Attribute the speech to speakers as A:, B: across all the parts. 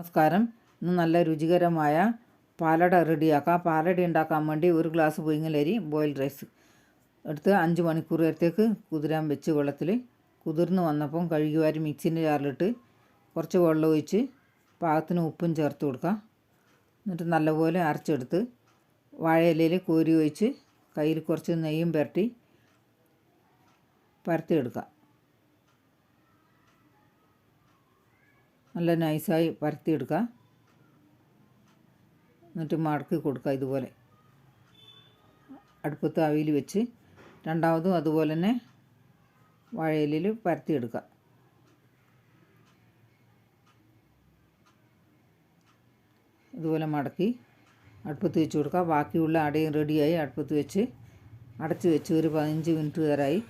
A: നമസ്കാരം. ഇന്ന് നല്ല രുചികരമായ പാലട റെഡിയാക്കാം. പാലട ഉണ്ടാക്കാൻ വേണ്ടി 1 ഗ്ലാസ് പുഴുങ്ങലരി ബോയിൽഡ് റൈസ് എടുത്ത് 5 മണിക്കൂർ നേരത്തേക്ക് കുതിരാൻ വെച്ച് വെള്ളത്തിൽ കുതിർന്ന് വന്നപ്പം കഴുകി വാരി മിക്സിൻ്റെ ജാറിലിട്ട് കുറച്ച് വെള്ളം ഒഴിച്ച് പാകത്തിന് ഉപ്പും ചേർത്ത് കൊടുക്കുക. എന്നിട്ട് നല്ലപോലെ അരച്ചെടുത്ത് വാഴയിലയിൽ കോരി ഒഴിച്ച് കയ്യിൽ കുറച്ച് നെയ്യും പരത്തിയെടുക്കുക. നല്ല നൈസായി പരത്തിയെടുക്കുക. എന്നിട്ട് മടക്കി കൊടുക്കുക. ഇതുപോലെ അടുപ്പത്ത് ആവിയിൽ വെച്ച് രണ്ടാമതും അതുപോലെ തന്നെ വാഴയിലയിൽ പരത്തിയെടുക്കുക. ഇതുപോലെ മടക്കി അടുപ്പത്ത് വെച്ച് കൊടുക്കുക. ബാക്കിയുള്ള അടയും റെഡിയായി അടുപ്പത്ത് വെച്ച് അടച്ച് വെച്ച് ഒരു 15 മിനിറ്റ് നേരമായി.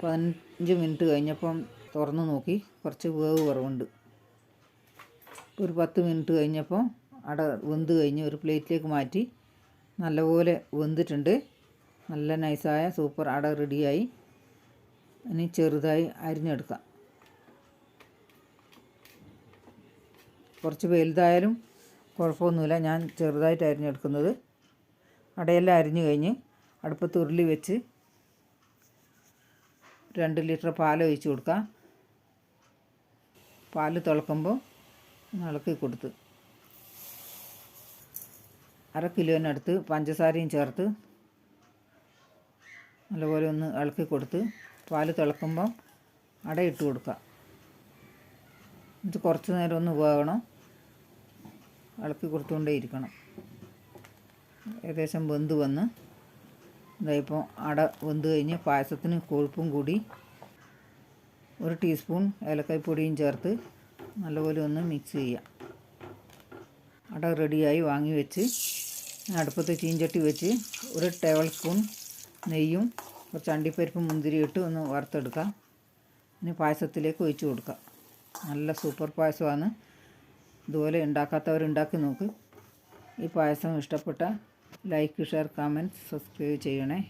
A: 15 മിനിറ്റ് കഴിഞ്ഞപ്പം തുറന്ന് നോക്കി കുറച്ച് വേവ് കുറവുണ്ട്. ഒരു 10 മിനിറ്റ് കഴിഞ്ഞപ്പോൾ അട വെന്ത് കഴിഞ്ഞ് ഒരു പ്ലേറ്റിലേക്ക് മാറ്റി. നല്ലപോലെ വെന്തിട്ടുണ്ട്. നല്ല നൈസായ സൂപ്പർ അട റെഡിയായി. ഇനി ചെറുതായി അരിഞ്ഞെടുക്കാം. കുറച്ച് വലുതായാലും കുഴപ്പമൊന്നുമില്ല. ഞാൻ ചെറുതായിട്ട് അരിഞ്ഞെടുക്കുന്നത്. അടയെല്ലാം അരിഞ്ഞു കഴിഞ്ഞ് അടുപ്പത്ത് ഉരുളി വെച്ച് 2 ലിറ്റർ പാൽ ഒഴിച്ച് കൊടുക്കുക. പാൽ തിളക്കുമ്പോൾ ഇളക്കി കൊടുത്ത് 1/2 കിലോനടുത്ത് പഞ്ചസാരയും ചേർത്ത് നല്ലപോലെ ഒന്ന് ഇളക്കി കൊടുത്ത് പാൽ തിളക്കുമ്പം അട ഇട്ട് കൊടുക്കുക. എന്നിട്ട് കുറച്ച് നേരം ഒന്ന് വേകണം. ഇളക്കി കൊടുത്തുകൊണ്ടേ ഇരിക്കണം. ഏകദേശം വെന്ത് വന്ന് ഇതായിപ്പോൾ അട വെന്ത് കഴിഞ്ഞ് പായസത്തിന് കൊഴുപ്പും കൂടി 1 ടീസ്പൂൺ ഏലക്കായ്പ്പൊടിയും ചേർത്ത് നല്ലപോലെ ഒന്ന് മിക്സ് ചെയ്യാം. അട റെഡിയായി വാങ്ങി വെച്ച് അടുപ്പത്ത് ചീഞ്ചട്ടി വെച്ച് 1 ടേബിൾ സ്പൂൺ നെയ്യും കുറച്ച് അണ്ടിപ്പരിപ്പും മുന്തിരി ഇട്ട് ഒന്ന് വറുത്തെടുക്കാം. ഇനി പായസത്തിലേക്ക് ഒഴിച്ച് കൊടുക്കാം. നല്ല സൂപ്പർ പായസമാണ്. ഇതുപോലെ ഉണ്ടാക്കാത്തവരുണ്ടാക്കി നോക്ക്. ഈ പായസം ഇഷ്ടപ്പെട്ട ലൈക്ക്, ഷെയർ, കമൻറ്റ്, സബ്സ്ക്രൈബ് ചെയ്യണേ.